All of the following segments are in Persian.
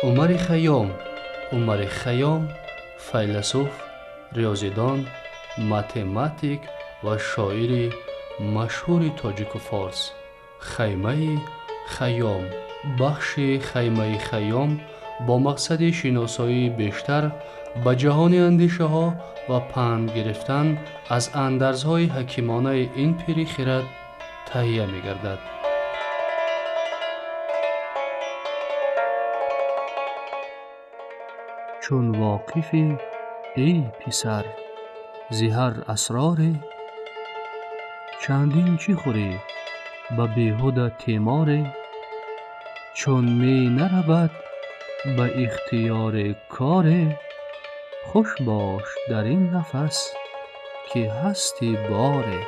عمر خیام فیلسوف، ریاضیدان، متماتیک و شاعر مشهور تاجیک و فارس. خیمه خیام. بخش خیمه خیام با مقصد شناسایی بیشتر به جهان اندیشه ها و پند گرفتن از اندرزهای حکیمانه این پیر خرد تهیه می گردد. چون واقفی ای پسر زهر اسرار، چندین چی خوری به بیهوده تیمار، چون می نرود به اختیار کار، خوش باش در این نفس که هستی باره.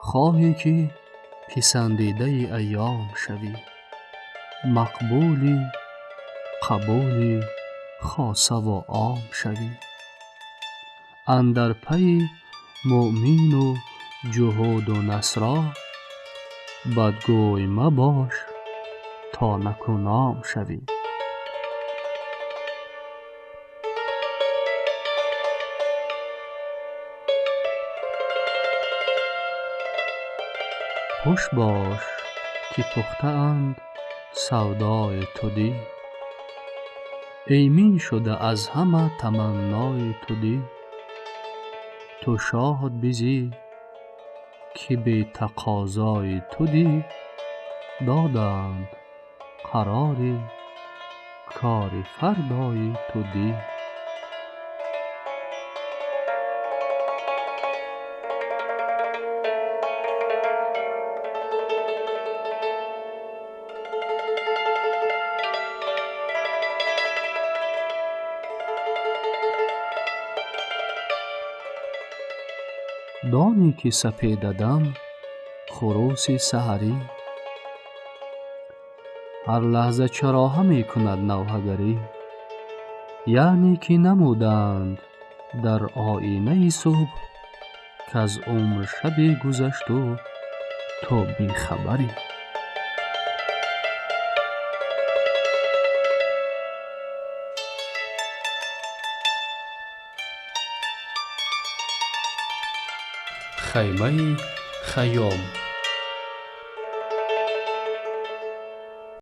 خواهی که پسندیده ایام شوی، مقبولی قبولی خاصه و عام شوی، اندر پی مؤمن و جهود و نصرا، بدگوی مباش تا نکونام شوی. خوش باش که پخته اند سودای تو دی، ایمن شده از همه تمنای تو دی. تو شاد بزی که بی تقاضای تو دی، دادند قرار کار فردای تو دی. دانی که سپیده دم خروس سحری، هر لحظه چراغه می کند نوحگری. یعنی که نمودند در آینه صبح، که از عمر شبی گذشت و تو بی خبری. خیمه خیام.